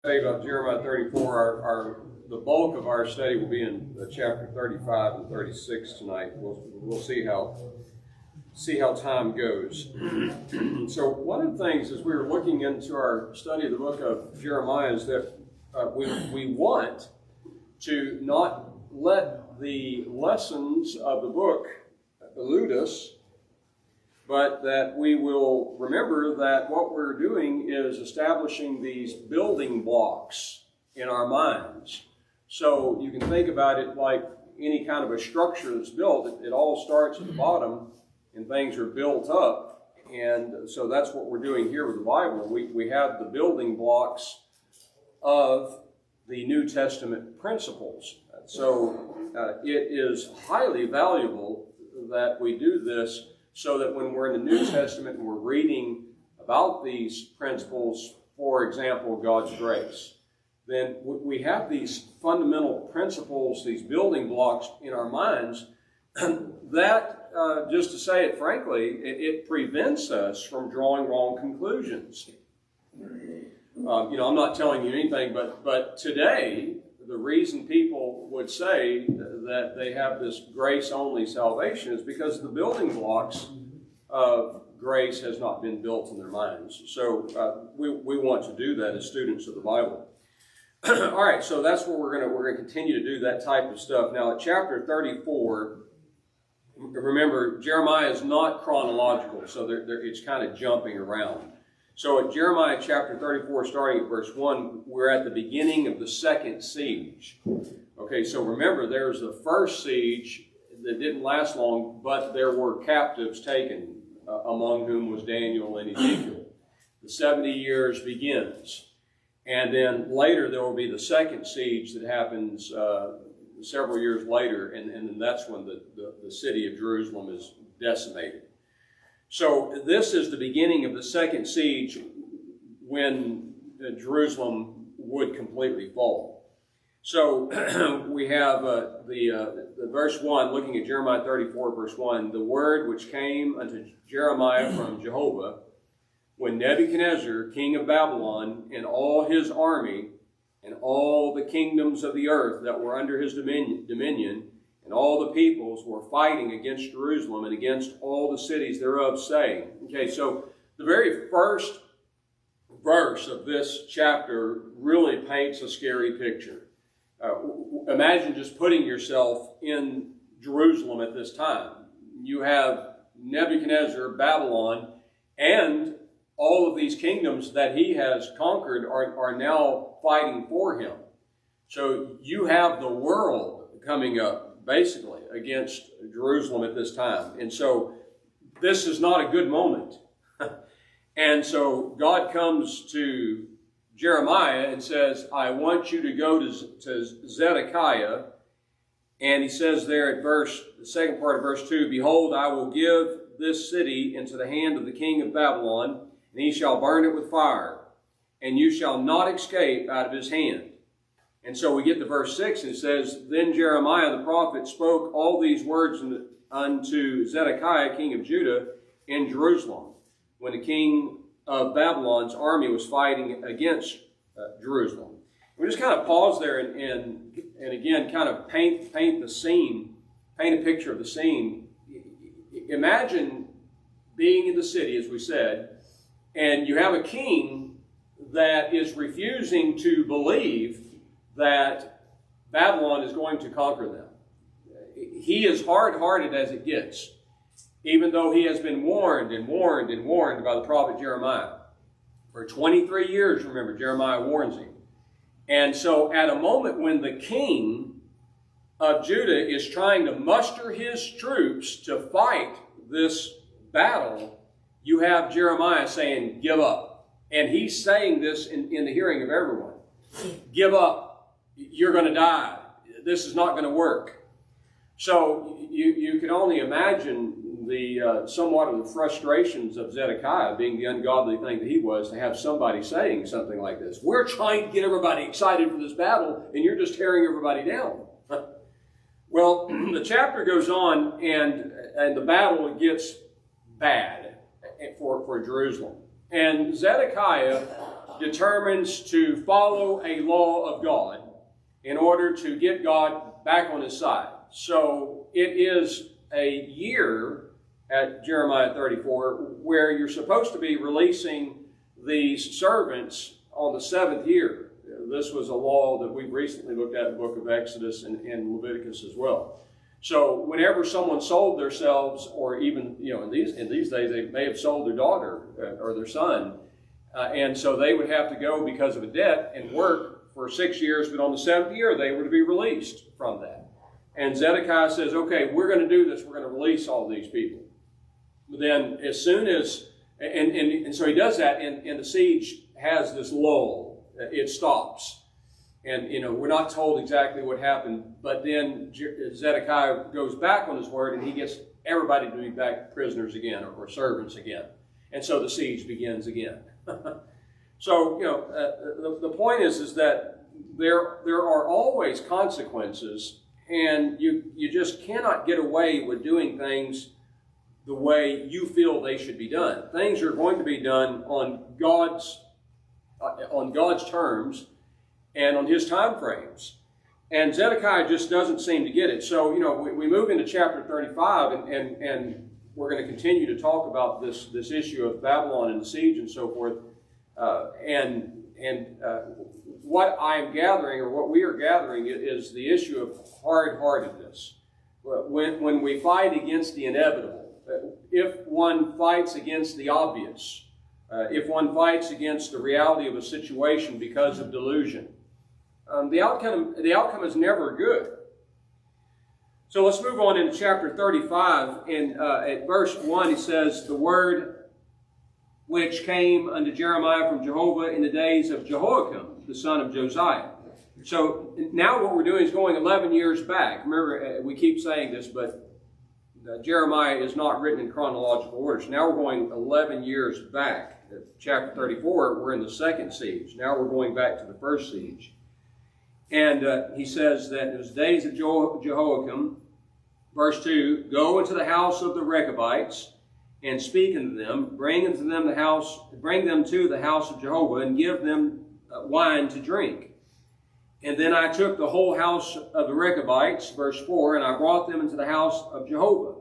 About Jeremiah 34, the bulk of our study will be in chapter 35 and 36 tonight. We'll see how time goes. So one of the things as we were looking into our study of the book of Jeremiah is that we want to not let the lessons of the book elude us, but that we will remember that what we're doing is establishing these building blocks in our minds. So you can think about it like any kind of a structure that's built. It all starts at the bottom and things are built up. And so that's what we're doing here with the Bible. We have the building blocks of the New Testament principles. So it is highly valuable that we do this, so that when we're in the New Testament and we're reading about these principles, for example, God's grace, then we have these fundamental principles, these building blocks in our minds that, just to say it frankly, it prevents us from drawing wrong conclusions. I'm not telling you anything, but today, the reason people would say that they have this grace-only salvation is because the building blocks of grace has not been built in their minds. So we want to do that as students of the Bible. All right, so that's what we're going to continue to do, that type of stuff. Now, at chapter 34, remember, Jeremiah is not chronological, so it's kind of jumping around. So at Jeremiah chapter 34, starting at verse 1, we're at the beginning of the second siege. Okay, so remember, there's the first siege that didn't last long, but there were captives taken, among whom was Daniel and Ezekiel. The 70 years begins. And then later there will be the second siege that happens several years later, and then that's when the city of Jerusalem is decimated. So this is the beginning of the second siege, when Jerusalem would completely fall. So we have the verse 1, looking at Jeremiah 34, verse 1, the word which came unto Jeremiah from Jehovah, when Nebuchadnezzar, king of Babylon, and all his army, and all the kingdoms of the earth that were under his dominion, and all the peoples were fighting against Jerusalem and against all the cities thereof, saying. Okay, so the very first verse of this chapter really paints a scary picture. Imagine just putting yourself in Jerusalem at this time. You have Nebuchadnezzar, Babylon, and all of these kingdoms that he has conquered are now fighting for him. So you have the world coming up, basically, against Jerusalem at this time. And so this is not a good moment. And so God comes to Jeremiah and says, I want you to go to Zedekiah. And he says there at the second part of verse 2, behold, I will give this city into the hand of the king of Babylon, and he shall burn it with fire, and you shall not escape out of his hand. And so we get to verse 6, and it says, then Jeremiah the prophet spoke all these words unto Zedekiah, king of Judah, in Jerusalem, when the king of Babylon's army was fighting against Jerusalem. We just kind of pause there and again kind of paint the scene, paint a picture of the scene. Imagine being in the city, as we said, and you have a king that is refusing to believe that Babylon is going to conquer them. He is hard-hearted as it gets, even though he has been warned and warned and warned by the prophet Jeremiah. For 23 years, remember, Jeremiah warns him. And so at a moment when the king of Judah is trying to muster his troops to fight this battle, you have Jeremiah saying, give up. And he's saying this in the hearing of everyone. Give up. You're going to die. This is not going to work. So you can only imagine somewhat of the frustrations of Zedekiah, being the ungodly thing that he was, to have somebody saying something like this. We're trying to get everybody excited for this battle, and you're just tearing everybody down. Well, the chapter goes on, and the battle gets bad for Jerusalem. And Zedekiah determines to follow a law of God in order to get God back on his side. So it is a year at Jeremiah 34 where you're supposed to be releasing these servants on the 7th year. This was a law that we've recently looked at in the book of Exodus and Leviticus as well. So whenever someone sold themselves, or even, in these days, they may have sold their daughter or their son, and so they would have to go because of a debt and work for 6 years, but on the 7th year, they were to be released from that. And Zedekiah says, okay, we're going to do this. We're going to release all these people. But then as soon as, and so he does that, and the siege has this lull. It stops. And, we're not told exactly what happened, but then Zedekiah goes back on his word, and he gets everybody to be back prisoners again, or servants again. And so the siege begins again. So, the point is that there are always consequences, and you just cannot get away with doing things the way you feel they should be done. Things are going to be done on God's terms and on his time frames. And Zedekiah just doesn't seem to get it. So, we move into chapter 35, and we're going to continue to talk about this issue of Babylon and the siege and so forth. What I'm gathering, or what we are gathering, is the issue of hard-heartedness. When we fight against the inevitable, if one fights against the obvious, if one fights against the reality of a situation because of delusion, the outcome is never good. So let's move on into chapter 35. And at verse 1, he says, the word which came unto Jeremiah from Jehovah in the days of Jehoiakim, the son of Josiah. So now what we're doing is going 11 years back. Remember, we keep saying this, but Jeremiah is not written in chronological order. So now we're going 11 years back. At chapter 34, we're in the second siege. Now we're going back to the first siege. And he says that it was days of Jehoiakim. Verse 2, go into the house of the Rechabites and speak unto them, bring them to the house of Jehovah, and give them wine to drink. And then I took the whole house of the Rechabites, verse 4, and I brought them into the house of Jehovah.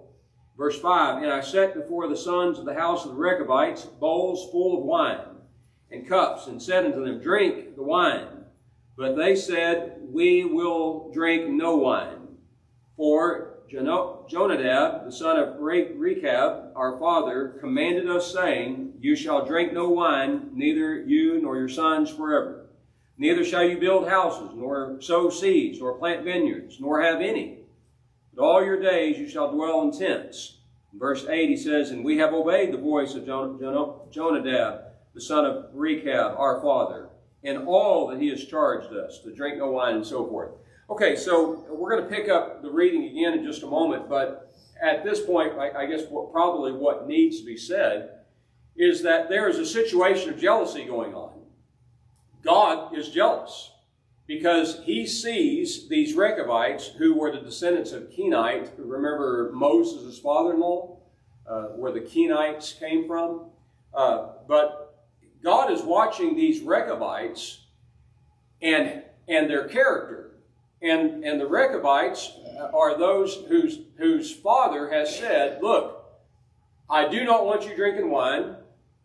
Verse 5, and I set before the sons of the house of the Rechabites bowls full of wine and cups, and said unto them, drink the wine. But they said, we will drink no wine. For Jonadab, the son of Rechab, our father, commanded us, saying, you shall drink no wine, neither you nor your sons forever. Neither shall you build houses, nor sow seeds, nor plant vineyards, nor have any. But all your days you shall dwell in tents. In verse 8 he says, and we have obeyed the voice of Jonadab, the son of Rechab, our father, in all that he has charged us, to drink no wine and so forth. Okay, so we're going to pick up the reading again in just a moment, but at this point, I guess probably what needs to be said is that there is a situation of jealousy going on. God is jealous because he sees these Rechabites, who were the descendants of Kenite. Remember Moses' father-in-law, where the Kenites came from? But God is watching these Rechabites and their character. And the Rechabites are those whose father has said, look, I do not want you drinking wine.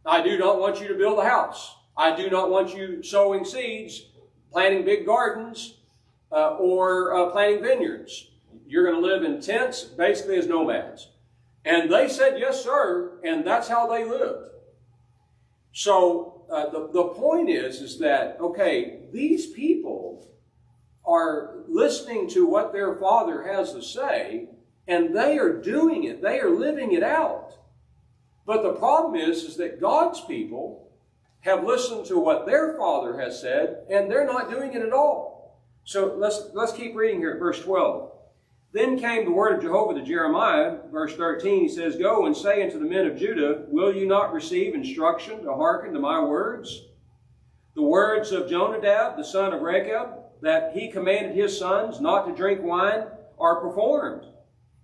I do not want you to build a house. I do not want you sowing seeds, planting big gardens, or planting vineyards. You're going to live in tents, basically as nomads. And they said, yes, sir, and that's how they lived. So the point is that, okay, these people are listening to what their father has to say, and they are doing it. They are living it out. But the problem is that God's people have listened to what their father has said, and they're not doing it at all. So let's keep reading here at verse 12. Then came the word of Jehovah to Jeremiah, verse 13. He says, go and say unto the men of Judah, will you not receive instruction to hearken to my words? The words of Jonadab, the son of Rechab, that he commanded his sons not to drink wine, are performed.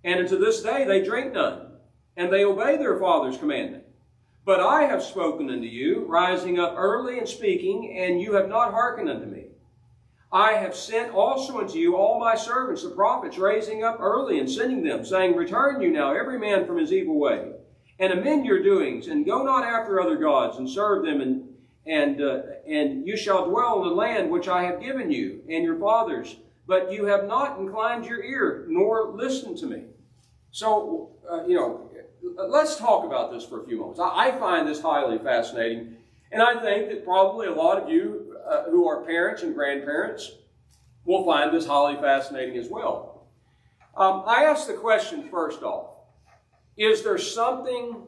And unto this day they drink none, and they obey their father's commandment. But I have spoken unto you, rising up early and speaking, and you have not hearkened unto me. I have sent also unto you all my servants, the prophets, raising up early and sending them, saying, Return you now, every man from his evil way, and amend your doings, and go not after other gods, and serve them, and you shall dwell in the land which I have given you and your fathers. But you have not inclined your ear, nor listened to me. So, let's talk about this for a few moments. I find this highly fascinating, and I think that probably a lot of you who are parents and grandparents will find this highly fascinating as well. I ask the question first off, is there something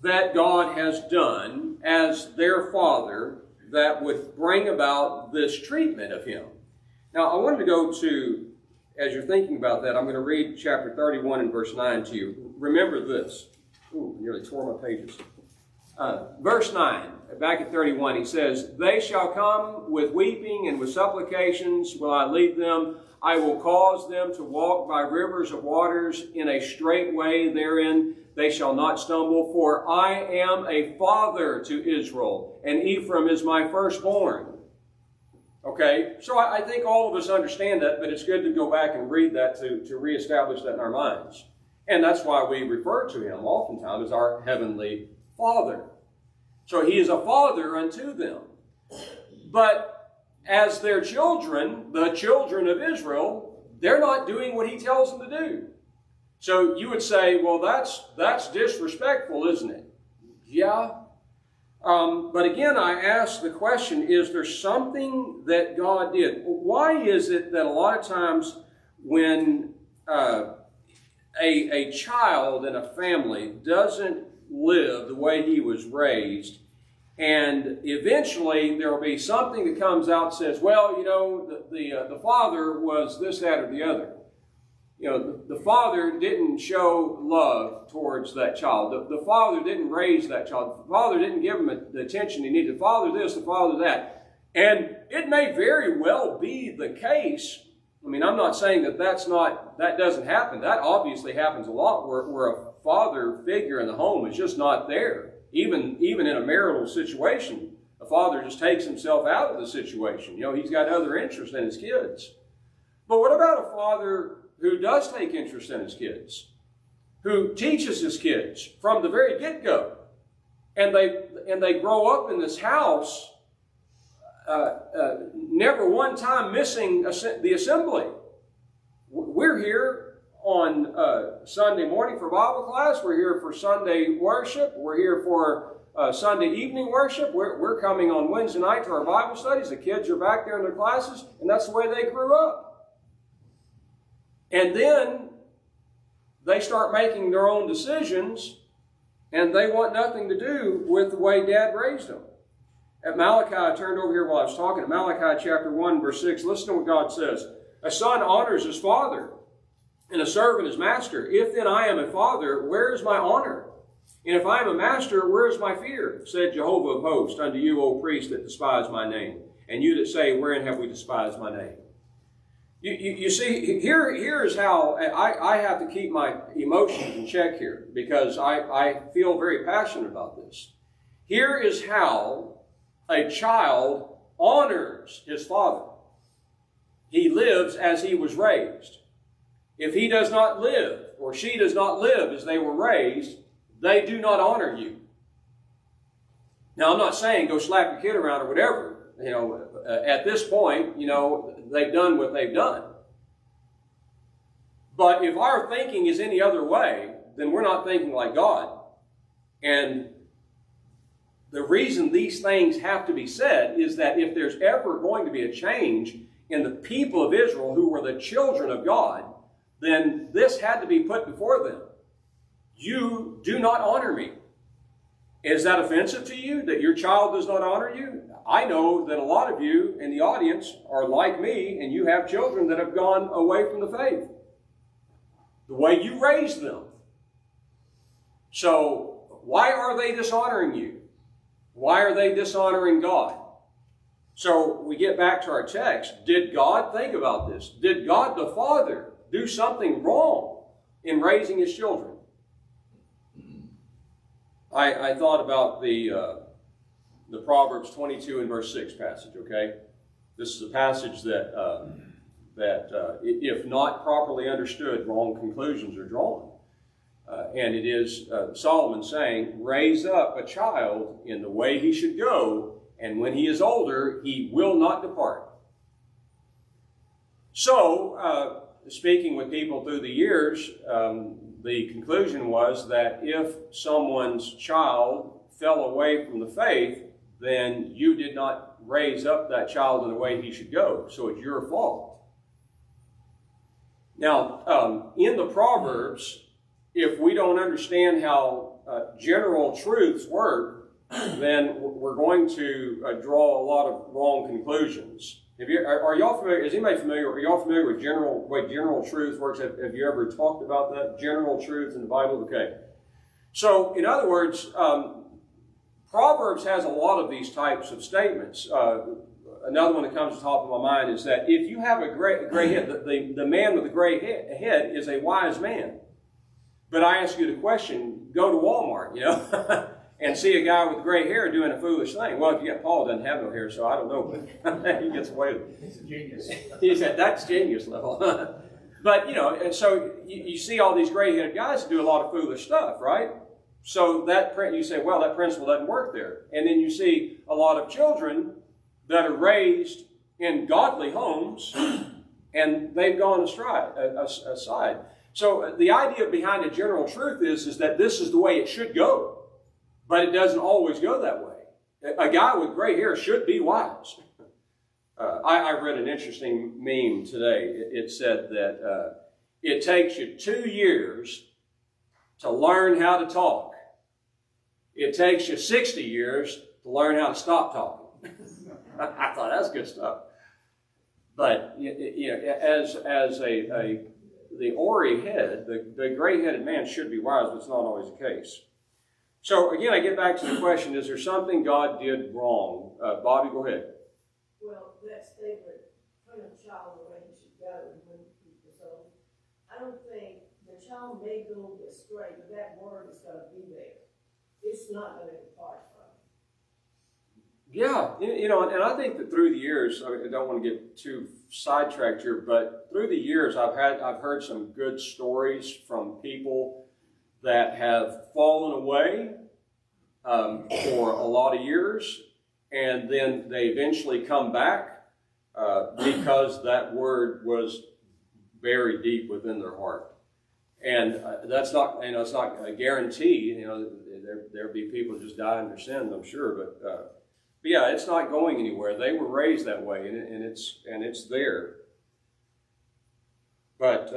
that God has done as their Father that would bring about this treatment of him? Now, I wanted to go to, as you're thinking about that, I'm going to read chapter 31 and verse 9 to you. Remember this. Ooh, nearly tore my pages. Verse 9, back at 31, he says, They shall come with weeping and with supplications will I lead them. I will cause them to walk by rivers of waters in a straight way therein. They shall not stumble, for I am a father to Israel, and Ephraim is my firstborn. Okay, so I think all of us understand that, but it's good to go back and read that to reestablish that in our minds. And that's why we refer to him oftentimes as our heavenly Father. So he is a father unto them. But as their children, the children of Israel, they're not doing what he tells them to do. So you would say, well, that's disrespectful, isn't it? Yeah. But again, I ask the question, is there something that God did? Why is it that a lot of times when a child in a family doesn't live the way he was raised, and eventually there will be something that comes out and says, well, the father was this, that, or the other. The father didn't show love towards that child. The father didn't raise that child. The father didn't give him the attention he needed. The father this, the father that. And it may very well be the case. I mean, I'm not saying that that doesn't happen. That obviously happens a lot where a father figure in the home is just not there. Even in a marital situation, a father just takes himself out of the situation. He's got other interests in his kids. But what about a father who does take interest in his kids, who teaches his kids from the very get-go, and they grow up in this house, never one time missing the assembly? We're here on Sunday morning for Bible class. We're here for Sunday worship. We're here for Sunday evening worship. We're coming on Wednesday night to our Bible studies. The kids are back there in their classes, and that's the way they grew up. And then they start making their own decisions, and they want nothing to do with the way Dad raised them. At Malachi, I turned over here while I was talking. At Malachi chapter 1, verse 6, listen to what God says. A son honors his father, and a servant his master. If then I am a father, where is my honor? And if I am a master, where is my fear? Said Jehovah of hosts unto you, O priests that despise my name, and you that say, wherein have we despised my name? You see, here is how I have to keep my emotions in check here, because I feel very passionate about this. Here is how a child honors his father. He lives as he was raised. If he does not live, or she does not live as they were raised, they do not honor you. Now, I'm not saying go slap your kid around or whatever. At this point, they've done what they've done. But if our thinking is any other way, then we're not thinking like God. And the reason these things have to be said is that if there's ever going to be a change in the people of Israel who were the children of God, then this had to be put before them. You do not honor me. Is that offensive to you, that your child does not honor you? I know that a lot of you in the audience are like me, and you have children that have gone away from the faith. The way you raised them. So, why are they dishonoring you? Why are they dishonoring God? So, we get back to our text. Did God think about this? Did God the Father do something wrong in raising his children? I thought about the Proverbs 22 and verse 6 passage, okay? This is a passage that if not properly understood, wrong conclusions are drawn. And it is Solomon saying, raise up a child in the way he should go, and when he is older, he will not depart. So, speaking with people through the years, the conclusion was that if someone's child fell away from the faith, then you did not raise up that child in the way he should go. So it's your fault. Now, in the Proverbs, if we don't understand how general truths work, then we're going to draw a lot of wrong conclusions. Are y'all familiar? Is anybody familiar? Are y'all familiar with way general truth works? Have you ever talked about that general truth in the Bible? Okay. So, in other words, Proverbs has a lot of these types of statements. Another one that comes to the top of my mind is that if you have a gray head, the man with the gray head is a wise man. But I ask you the question: go to Walmart, and see a guy with gray hair doing a foolish thing. Well, if you get Paul doesn't have no hair, so I don't know, but he gets away with it. He's a genius. He's at that's genius level. But and so you see all these gray-headed guys do a lot of foolish stuff, right? So you say, well, that principle doesn't work there. And then you see a lot of children that are raised in godly homes, and they've gone aside. So the idea behind a general truth is that this is the way it should go. But it doesn't always go that way. A guy with gray hair should be wise. I read an interesting meme today. It said that it takes you 2 years to learn how to talk. It takes you 60 years to learn how to stop talking. I thought that's good stuff. But as the hoary head, the gray-headed man should be wise, but it's not always the case. So again, I get back to the question: is there something God did wrong? Bobby, go ahead. Well, that statement, put a child the way he should go when he was old. I don't think the child may go astray, but that word is going to be there. It's not going to depart from it. Yeah, and I think that through the years, I don't want to get too sidetracked here, but through the years, I've heard some good stories from people that have fallen away for a lot of years, and then they eventually come back because that word was buried deep within their heart. And that's not, it's not a guarantee. There'll be people who just die in their sins, I'm sure, but yeah, it's not going anywhere. They were raised that way, and it's there. But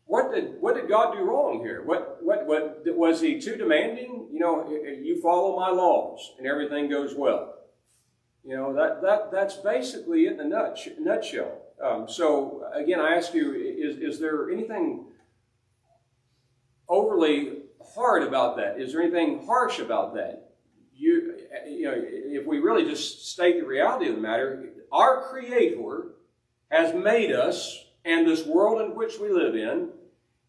what did God do wrong here? What was he too demanding? You follow my laws and everything goes well. That's basically it in a nutshell. So again, I ask you: is there anything overly hard about that? Is there anything harsh about that? If we really just state the reality of the matter, our Creator has made us and this world in which we live in,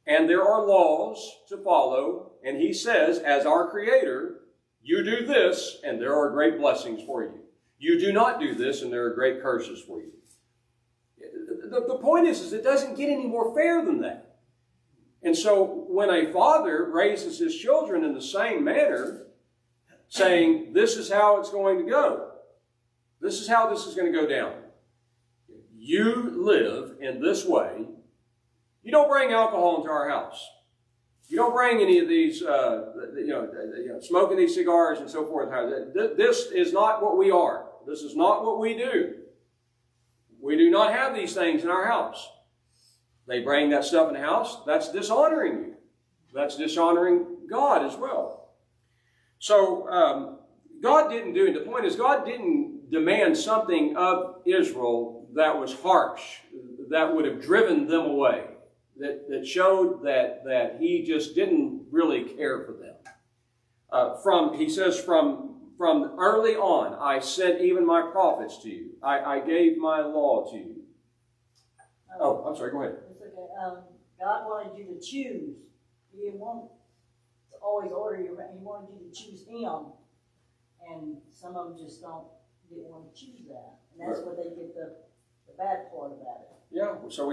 and there are laws to follow, and he says, as our Creator, you do this, and there are great blessings for you. You do not do this, and there are great curses for you. The point is it doesn't get any more fair than that. And so when a father raises his children in the same manner, saying, this is how it's going to go. This is how this is going to go down. You live in this way. You don't bring alcohol into our house. You don't bring any of these, smoking these cigars and so forth. This is not what we are. This is not what we do. We do not have these things in our house. They bring that stuff in the house. That's dishonoring you. That's dishonoring God as well. So God didn't do it. The point is, God didn't demand something of Israel that was harsh, that would have driven them away, that showed that he just didn't really care for them. He says, from early on, I sent even my prophets to you. I gave my law to you. I'm sorry, go ahead. It's okay. God wanted you to choose. He didn't want always order you, he wanted you to choose him. And some of them just didn't want to choose that. And that's where they get the bad part about it. Yeah, so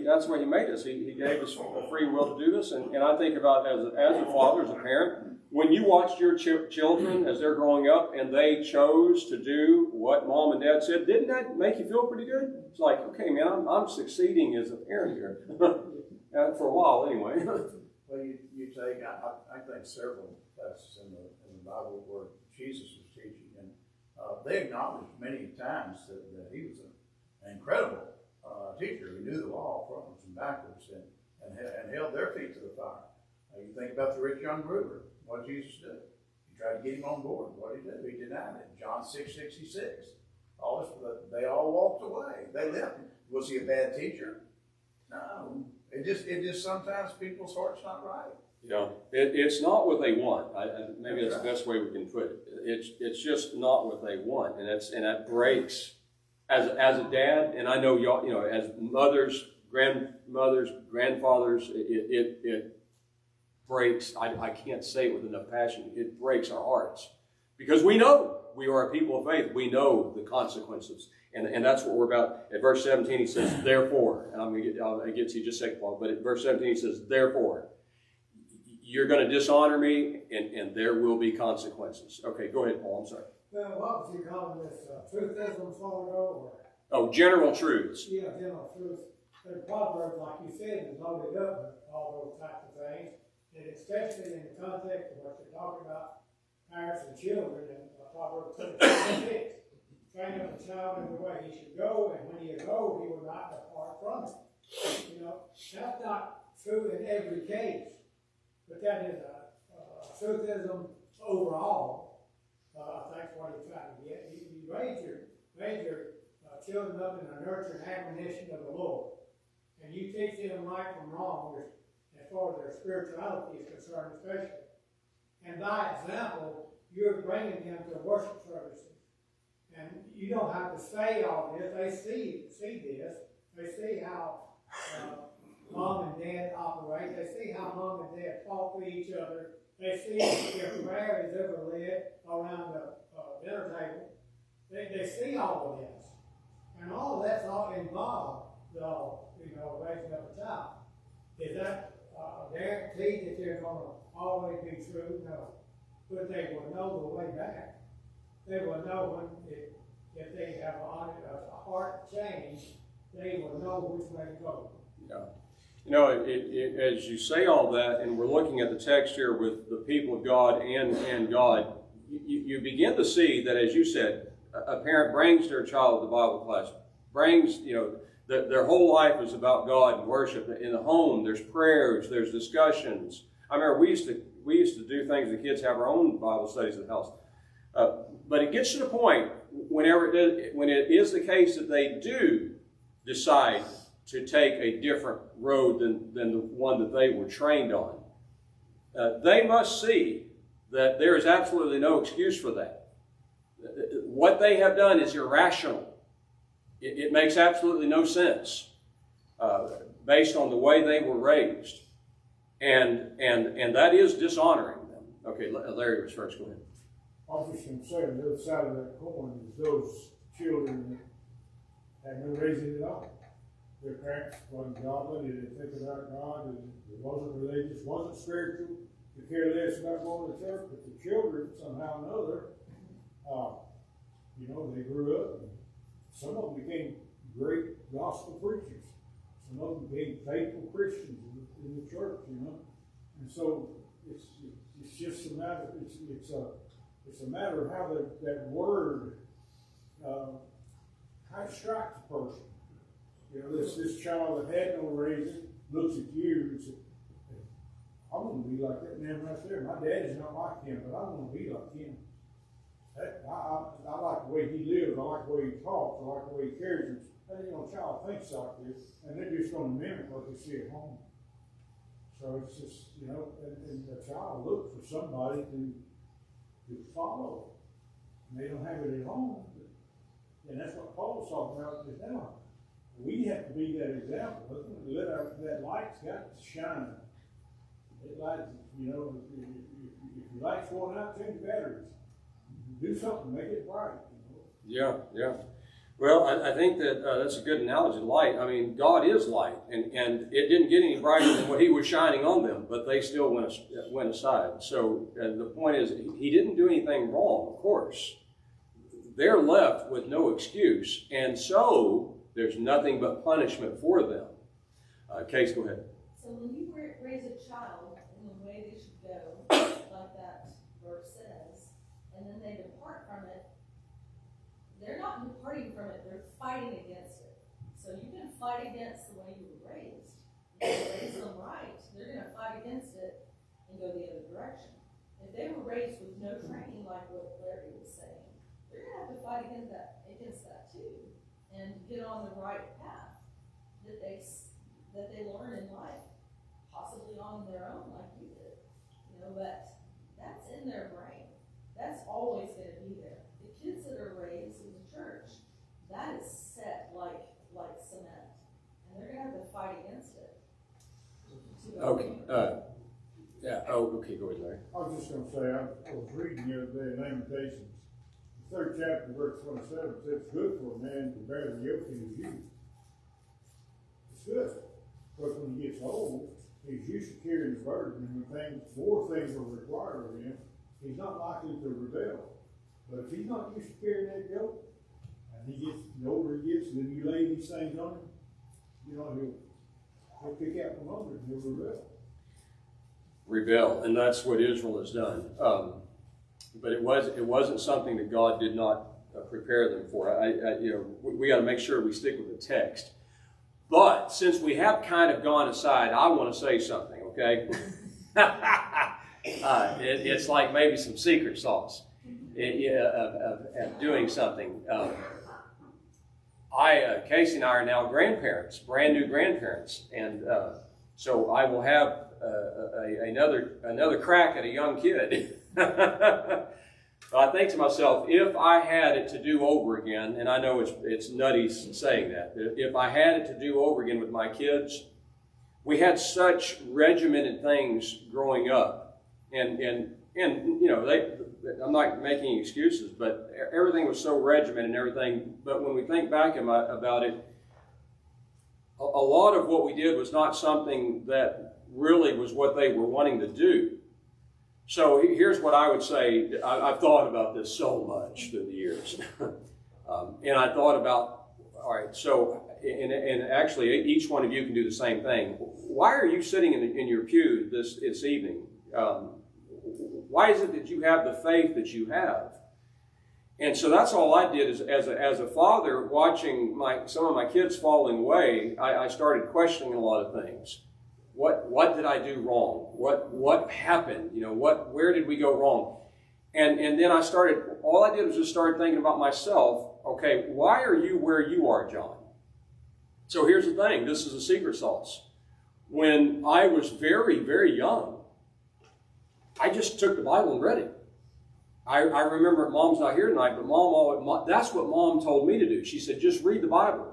that's what he made us. He gave us a free will to do this. And I think about as a father, as a parent, when you watched your children as they're growing up and they chose to do what mom and dad said, didn't that make you feel pretty good? It's like, okay, man, I'm succeeding as a parent here. For a while, anyway. Well, you take, I think, several passages in the Bible where Jesus was teaching, and they acknowledged many times that he was an incredible teacher. He knew the law frontwards and backwards, and held their feet to the fire. You think about the rich young ruler. What did Jesus do? He tried to get him on board. What did he do? He denied it. John 6:66. They all walked away. They left him. Was he a bad teacher? No. It just sometimes people's heart's not right. Yeah, it's not what they want. Maybe that's the best way we can put it. It's just not what they want, and that breaks. As a dad, and I know y'all, as mothers, grandmothers, grandfathers, it breaks. I can't say it with enough passion. It breaks our hearts because we know we are a people of faith. We know the consequences. And that's what we're about. At verse 17, he says, therefore, and I'll get to you just a second, Paul, but at verse 17, he says, therefore, you're going to dishonor me, and there will be consequences. Okay, go ahead, Paul, I'm sorry. Well, what would you call this? Truthism, or? Oh, general truths. Yeah, general truths. The Proverbs, like you said, is loaded up with all those types of things, and especially in the context of what you're talking about, parents and children, and Proverbs 6. Train up a child in the way he should go, and when he is old, he will not depart from it. That's not true in every case, but that is a truthism overall. I think what he's trying to get. You raise your children up in the nurture and admonition of the Lord, and you teach them right from wrong as far as their spirituality is concerned, especially. And by example, you're bringing them to worship services. And you don't have to say all this. They see this. They see how mom and dad operate. They see how mom and dad talk to each other. They see if prayer is ever led around the dinner table. They see all of this. And all of that's all involved, raising up a child. Is that guaranteed that they're going to always be true? No. But they will know the way back. They will know if they have a heart change, they will know which way to go. Yeah. As you say all that, and we're looking at the text here with the people of God and God, you begin to see that, as you said, a parent brings their child to the Bible class, their whole life is about God and worship. In the home, there's prayers, there's discussions. I remember we used to do things, the kids have our own Bible studies at the house. But it gets to the point when it is the case that they do decide to take a different road than the one that they were trained on. They must see that there is absolutely no excuse for that. What they have done is irrational. It makes absolutely no sense based on the way they were raised. And that is dishonoring them. Okay, Larry was first. Go ahead. I was just going to say, on the other side of that coin is those children that had no raising at all. Their parents wasn't godly, they didn't think about God, it wasn't religious, wasn't spiritual, they cared less about going to church, but the children, somehow or another, they grew up, and some of them became great gospel preachers. Some of them became faithful Christians in the church, And so it's just a matter, it's a matter of how that word how it strikes a person. This child that had no raising looks at you and says, I want to be like that man right there. My dad is not like him, but I want to be like him. I like the way he lives. I like the way he talks. I like the way he carries himself. A child thinks like this, and they're just going to mimic what they see at home. So it's just, and the child looks for somebody to follow. And they don't have it at home. And that's what Paul's talking about just now. We have to be that example. That light's got to shine. It lights, you know, if your lights going out, change the batteries. Do something, make it bright, you know. Yeah. Well, I think that that's a good analogy. Light. I mean, God is light, and it didn't get any brighter than what He was shining on them, but they still went aside. So the point is, He didn't do anything wrong. Of course, they're left with no excuse, and so there's nothing but punishment for them. Case, go ahead. So when you raise a child in the way they should go, like that verse says, and then they depart from it, they're not departing from it, they're fighting against it. So you can fight against the way you were raised. If you raise them right, they're going to fight against it and go the other direction. If they were raised with no training, like what Larry was saying, they're going to have to fight against that too, and get on the right path that they learn in life, possibly on their own, like you did. You know, but that's in their brain. That's always going to be there. The kids that are raised in the church, that is set like cement, and they're going to have to fight against it. Okay. Yeah. Oh, okay. Go ahead, Larry. I was just gonna say, I was reading the other day in Lamentations, the 3rd chapter, verse 27, says, it's good for a man to bear the yoke in his youth. It's good. But when he gets old, he's used to carrying the burden, and when more things are required of him, he's not likely to rebel. But if he's not used to carrying that yoke, and the older he gets, and then you lay these things on him, you know, he'll pick out from under it, and he'll Rebel, and that's what Israel has done. But it wasn't something that God did not prepare them for. We got to make sure we stick with the text. But since we have kind of gone aside, I want to say something. Okay, it's like maybe some secret sauce of doing something. Casey and I are now grandparents, brand new grandparents, and so I will have another crack at a young kid. I think to myself, if I had it to do over again, and I know it's nutty saying that, if I had it to do over again with my kids, we had such regimented things growing up, and you know, I'm not making excuses, but everything was so regimented and everything. But when we think back about it, a lot of what we did was not something that really was what they were wanting to do. So here's what I would say. I've thought about this so much through the years. And I thought about, all right, so, and actually each one of you can do the same thing. Why are you sitting in your pew this evening? Why is it that you have the faith that you have? And so that's all I did as a father, watching some of my kids falling away, I started questioning a lot of things. What did I do wrong? What happened? You know, where did we go wrong? And then all I did was just start thinking about myself. Okay, why are you where you are, John? So here's the thing. This is a secret sauce. When I was very, very young, I just took the Bible and read it. I remember, Mom's not here tonight, but that's what Mom told me to do. She said, just read the Bible.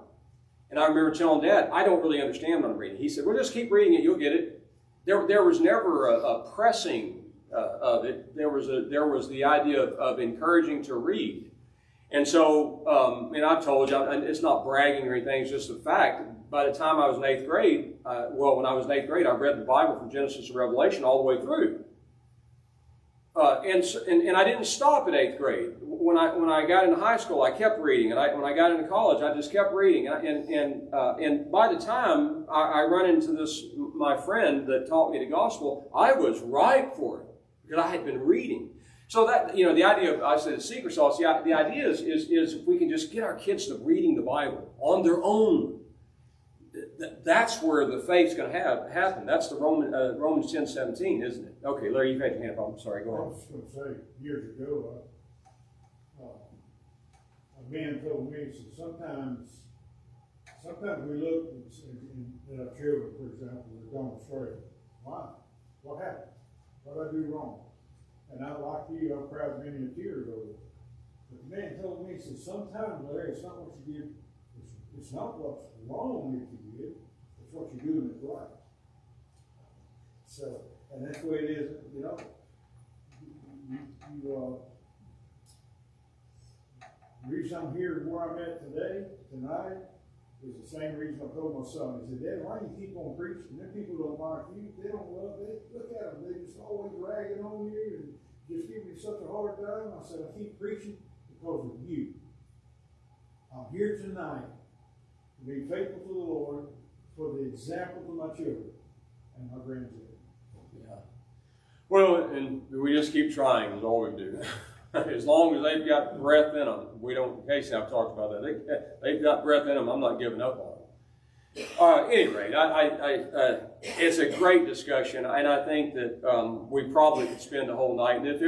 And I remember telling Dad, I don't really understand what I'm reading. He said, well, just keep reading it, you'll get it. There was never a pressing of it. There was the idea of encouraging to read. And so, and I've told you, it's not bragging or anything, it's just a fact. By the time I was in 8th grade, when I was in 8th grade, I read the Bible from Genesis to Revelation all the way through. And I didn't stop at 8th grade. When I got into high school, I kept reading, and when I got into college, I just kept reading. And by the time I run into my friend that taught me the gospel, I was ripe for it because I had been reading. So that, you know, the idea of, I said, the secret sauce. The idea is if we can just get our kids to reading the Bible on their own. That's where the faith's going to happen. That's the Romans 10:17, isn't it? Okay, Larry, you've had your hand up. I'm sorry. Go ahead. I was just going to say, years ago, a man told me, he said, sometimes we look at our children, for example, they're going astray. Why? What happened? What did I do wrong? And I, like you, I'm proud of many tears over it. But the man told me, he said, sometimes, Larry, it's not what you did. It's not what's wrong that you did. It's what you're doing is right. So And that's the way it is, you know. The reason I'm here where I'm at tonight, is the same reason I told my son. He said, Dad, why do you keep on preaching? Them people don't like you. They don't love it. Look at them. They just always ragging on you and just giving you such a hard time. I said, I keep preaching because of you. I'm here tonight to be faithful to the Lord for the example to my children and my grandchildren. Yeah. Well, and we just keep trying is all we do. As long as they've got breath in them, we don't, Casey and I've talked about that, they've got breath in them, I'm not giving up on them. Anyway, it's a great discussion, and I think that we probably could spend the whole night, and if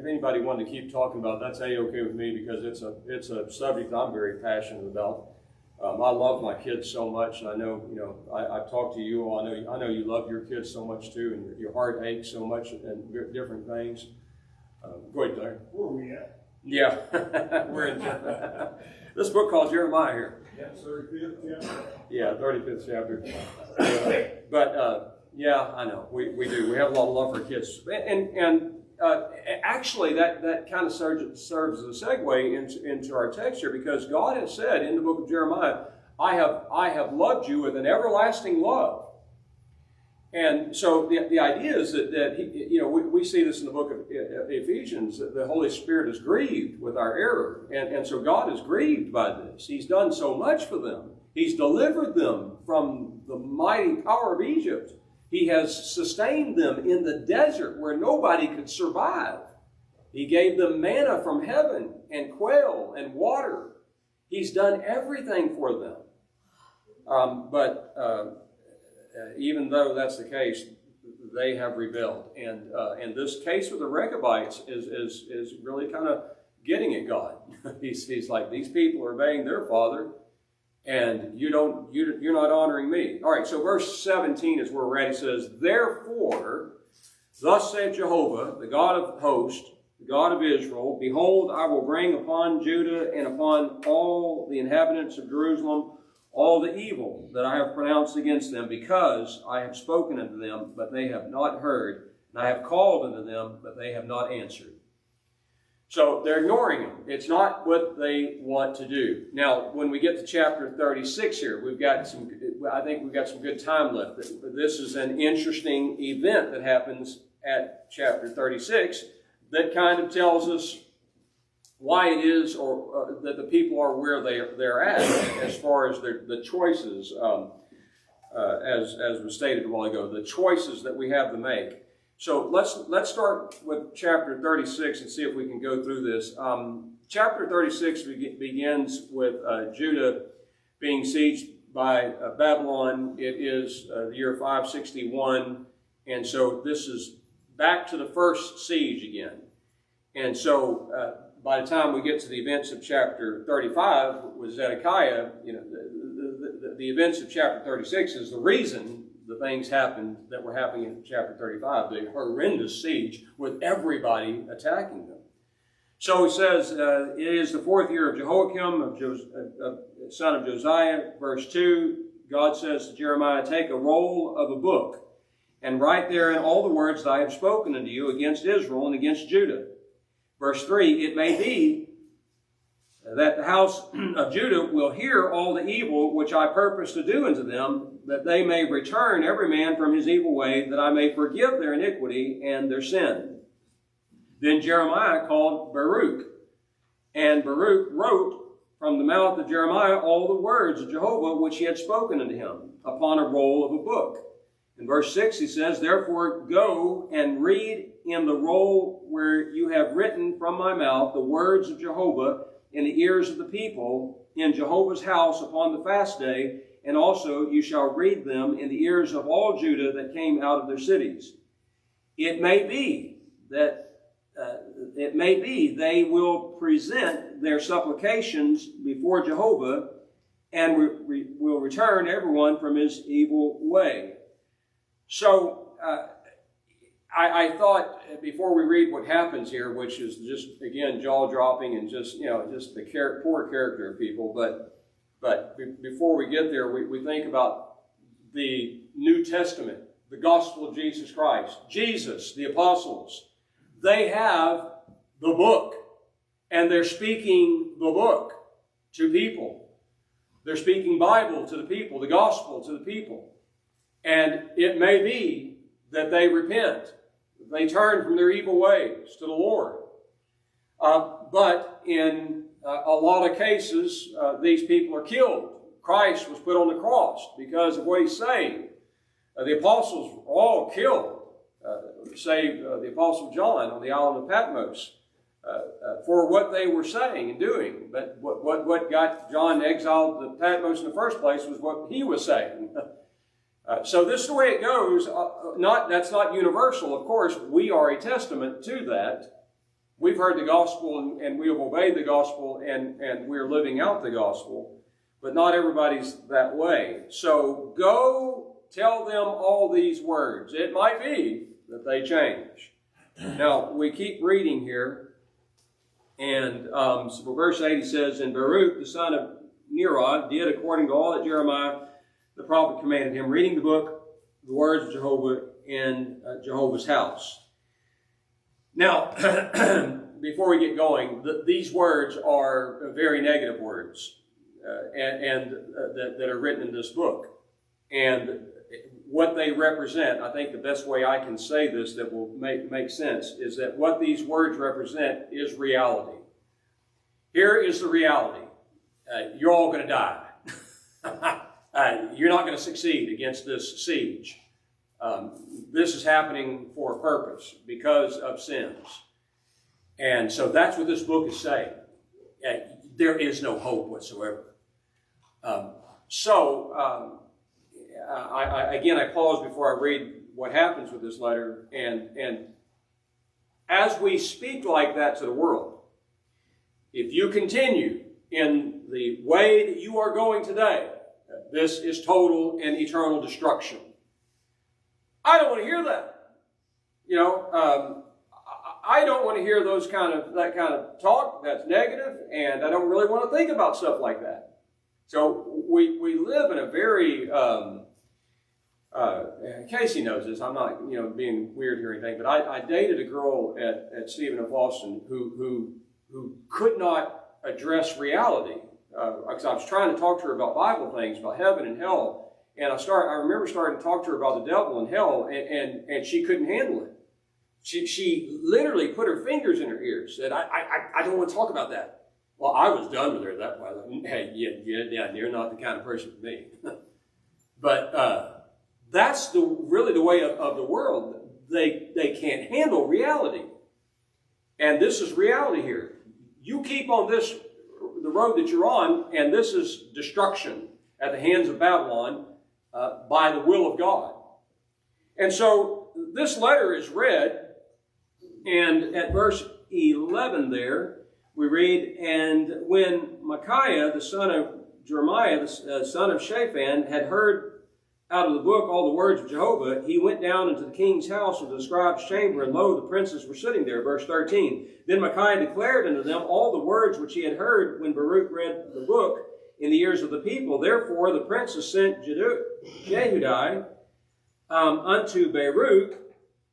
anybody wanted to keep talking about it, that's A-okay with me, because it's a subject that I'm very passionate about. I love my kids so much, and I know, I've talked to you all, I know you love your kids so much too, and your heart aches so much and different things. Go ahead, Doug. Where are we at? Yeah, we're in this book called Jeremiah here. Yeah, 35th chapter. Yeah, 35th chapter. Yeah, I know, we do. We have a lot of love for kids. And actually, that kind of serves as a segue into our text here, because God has said in the book of Jeremiah, I have loved you with an everlasting love. And so the idea is that he, we see this in the book of Ephesians, that the Holy Spirit is grieved with our error. And so God is grieved by this. He's done so much for them. He's delivered them from the mighty power of Egypt. He has sustained them in the desert where nobody could survive. He gave them manna from heaven and quail and water. He's done everything for them. Even though that's the case, they have rebelled, and this case with the Rechabites is really kind of getting at God. He's like, these people are obeying their father, and you're not honoring me. All right, so verse 17 is where we're at. He says, "Therefore, thus saith Jehovah, the God of hosts, the God of Israel, behold, I will bring upon Judah and upon all the inhabitants of Jerusalem all the evil that I have pronounced against them, because I have spoken unto them, but they have not heard, and I have called unto them, but they have not answered." So they're ignoring him. It's not what they want to do. Now, when we get to chapter 36 here, I think we've got some good time left. This is an interesting event that happens at chapter 36 that kind of tells us why it is that the people are where they're at as far as the choices, as was stated a while ago, the choices that we have to make. So let's start with chapter 36 and see if we can go through this. Chapter 36 begins with Judah being sieged by Babylon. It is the year 561, and so this is back to the first siege again. And so by the time we get to the events of chapter 35 with Zedekiah, the events of chapter 36 is the reason the things happened that were happening in chapter 35, the horrendous siege with everybody attacking them. So he says, it is the 4th year of Jehoiakim, son of Josiah. Verse 2, God says to Jeremiah, "Take a roll of a book and write therein all the words that I have spoken unto you against Israel and against Judah." Verse 3, "It may be that the house of Judah will hear all the evil which I purpose to do unto them, that they may return every man from his evil way, that I may forgive their iniquity and their sin." Then Jeremiah called Baruch, and Baruch wrote from the mouth of Jeremiah all the words of Jehovah which he had spoken unto him upon a roll of a book. In verse 6 he says, "Therefore go and read in the roll where you have written from my mouth the words of Jehovah in the ears of the people in Jehovah's house upon the fast day, and also you shall read them in the ears of all Judah that came out of their cities. It may be they will present their supplications before Jehovah, and will return everyone from his evil way." So I thought, before we read what happens here, which is just, again, jaw-dropping and just the poor character of people, but before we get there, we think about the New Testament, the gospel of Jesus Christ. Jesus, the apostles, they have the book, and they're speaking the book to people. They're speaking Bible to the people, the gospel to the people. And it may be that they repent. They turn from their evil ways to the Lord. But in a lot of cases, these people are killed. Christ was put on the cross because of what he's saying. The apostles were all killed, save the apostle John on the island of Patmos, for what they were saying and doing. But what got John exiled to Patmos in the first place was what he was saying. So this is the way it goes. That's not universal. Of course, we are a testament to that. We've heard the gospel and we have obeyed the gospel and we're living out the gospel. But not everybody's that way. So go tell them all these words. It might be that they change. Now, we keep reading here. And so verse 80 says, And Baruch, the son of Neriah, did according to all that Jeremiah the prophet commanded him, reading the book, the words of Jehovah in Jehovah's house. Now, before we get going, these words are very negative words that are written in this book. And what they represent, I think the best way I can say this that will make sense, is that what these words represent is reality. Here is the reality. You're all going to die. You're not going to succeed against this siege. This is happening for a purpose, because of sins. And so that's what this book is saying. There is no hope whatsoever. I pause before I read what happens with this letter. And as we speak like that to the world, if you continue in the way that you are going today, this is total and eternal destruction. I don't want to hear that. I don't want to hear that kind of talk. That's negative, and I don't really want to think about stuff like that. So we live in a very Casey knows this. I'm not being weird here or anything, but I dated a girl at Stephen F. Austin who could not address reality. Because I was trying to talk to her about Bible things, about heaven and hell, and I remember starting to talk to her about the devil and hell, and she couldn't handle it. She literally put her fingers in her ears, said, I don't want to talk about that. Well, I was done with her that way. Like, hey, yeah, you're not the kind of person for me. But that's really the way of the world. They can't handle reality. And this is reality here. You keep on the road that you're on, and this is destruction at the hands of Babylon by the will of God. And so this letter is read, and at verse 11 there, we read, And when Micaiah, the son of Jeremiah, the son of Shaphan, had heard out of the book all the words of Jehovah, he went down into the king's house of the scribe's chamber, and lo, the princes were sitting there. Verse 13. Then Micaiah declared unto them all the words which he had heard when Baruch read the book in the ears of the people. Therefore the princes sent Jehudi unto Baruch.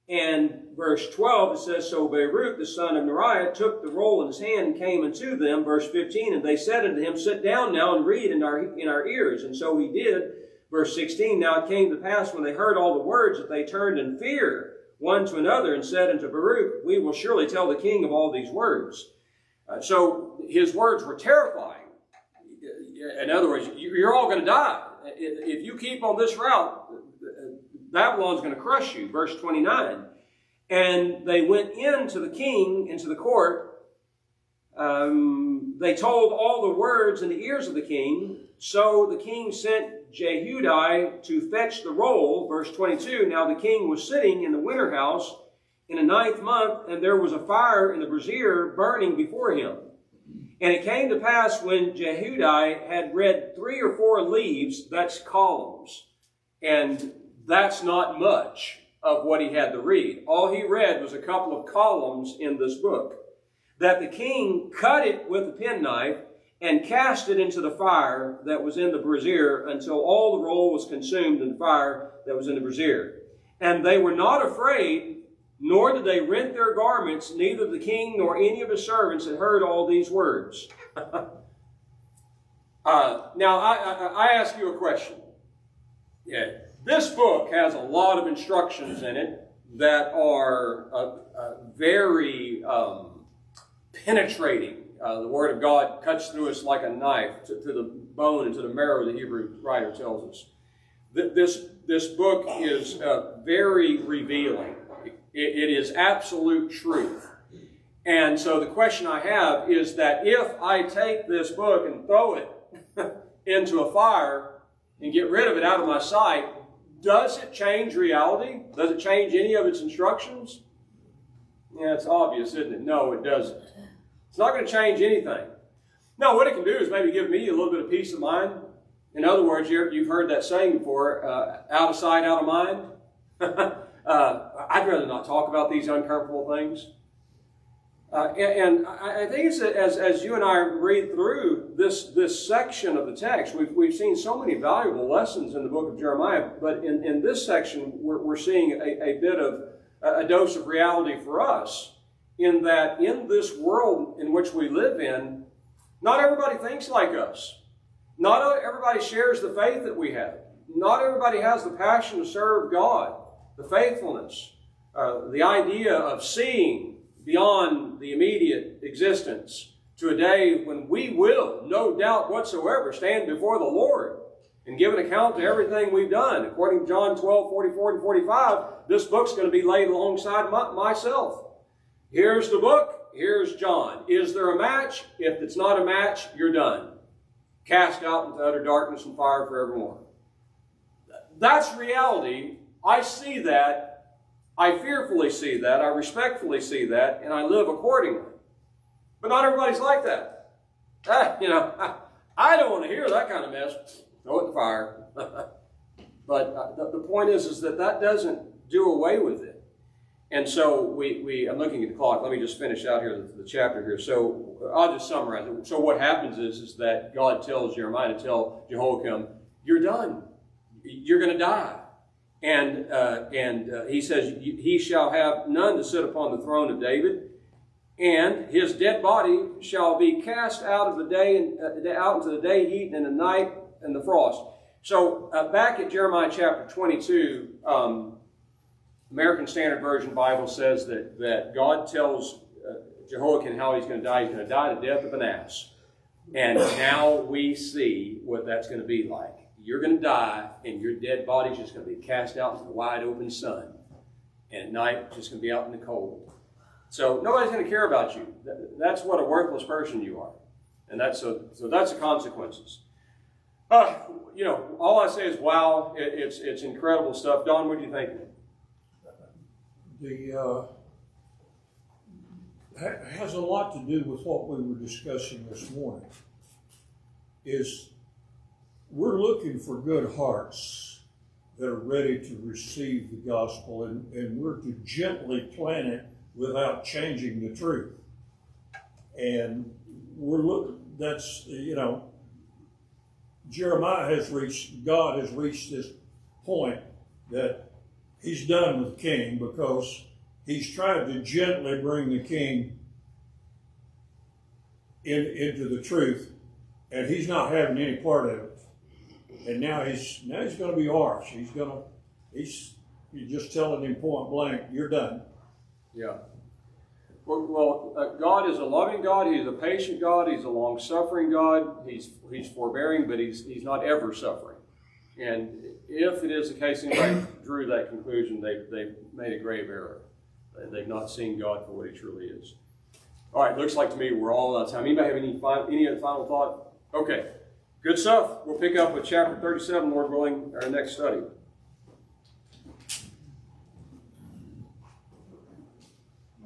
And verse 12, it says, So Baruch, the son of Neriah, took the roll in his hand and came unto them. Verse 15, And they said unto him, Sit down now and read in our ears. And so he did. Verse 16, Now it came to pass when they heard all the words that they turned in fear one to another and said unto Baruch, We will surely tell the king of all these words. So his words were terrifying. In other words, you're all going to die. If you keep on this route, Babylon's going to crush you. Verse 29. And they went into the king, into the court. They told all the words in the ears of the king. So the king sent Jehudi to fetch the roll. Verse 22. Now the king was sitting in the winter house in the 9th month, and there was a fire in the brazier burning before him. And it came to pass when Jehudi had read 3 or 4 leaves, that's columns, and that's not much of what he had to read. All he read was a couple of columns in this book. That the king cut it with a penknife and cast it into the fire that was in the brazier until all the roll was consumed in the fire that was in the brazier. And they were not afraid, nor did they rent their garments, neither the king nor any of his servants had heard all these words. Now, I ask you a question. Yeah. This book has a lot of instructions in it that are very penetrating. The Word of God cuts through us like a knife to the bone and to the marrow, the Hebrew writer tells us. This book is very revealing. It is absolute truth. And so the question I have is that if I take this book and throw it into a fire and get rid of it out of my sight, does it change reality? Does it change any of its instructions? Yeah, it's obvious, isn't it? No, it doesn't. It's not going to change anything. No, what it can do is maybe give me a little bit of peace of mind. In other words, you've heard that saying before, out of sight, out of mind. I'd rather not talk about these uncomfortable things. And I think it's as you and I read through this section of the text, we've seen so many valuable lessons in the book of Jeremiah, but in this section we're seeing a bit of a dose of reality for us, in that in this world in which we live in, not everybody thinks like us. Not everybody shares the faith that we have. Not everybody has the passion to serve God, the faithfulness, the idea of seeing beyond the immediate existence to a day when we will, no doubt whatsoever, stand before the Lord and give an account to everything we've done. According to John 12, 44 and 45, this book's going to be laid alongside myself. Here's the book, here's John. Is there a match? If it's not a match, you're done. Cast out into utter darkness and fire forevermore. That's reality. I see that. I fearfully see that. I respectfully see that. And I live accordingly. But not everybody's like that. I don't want to hear that kind of mess. Throw it in the fire. But the point is that doesn't do away with it. And so I'm looking at the clock. Let me just finish out here the chapter here. So I'll just summarize it. So what happens is that God tells Jeremiah to tell Jehoiakim, you're done. You're going to die. And he says, he shall have none to sit upon the throne of David, and his dead body shall be cast out of the day out into the day heat and the night and the frost. So back at Jeremiah chapter 22, American Standard Version Bible says that God tells Jehoiakim how he's going to die. He's going to die the death of an ass. And now we see what that's going to be like. You're going to die, and your dead body's just going to be cast out into the wide open sun. And at night, it's just going to be out in the cold. So nobody's going to care about you. That's what a worthless person you are. And that's the consequences. All I say is, wow, it's incredible stuff. Don, what do you think? Has a lot to do with what we were discussing this morning. Is we're looking for good hearts that are ready to receive the gospel, and we're to gently plant it without changing the truth. And God has reached this point that he's done with the king, because he's tried to gently bring the king into the truth, and he's not having any part of it. And now he's going to be harsh. He's just telling him point blank, you're done. Yeah. Well, God is a loving God. He's a patient God. He's a long-suffering God. He's forbearing, but he's not ever suffering. And if it is the case anybody drew that conclusion, they've made a grave error. They've not seen God for what he truly is. All right, looks like to me we're all out of time. Anybody have any other final thought? Okay, good stuff. We'll pick up with chapter 37, Lord willing, our next study.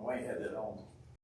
I had that on.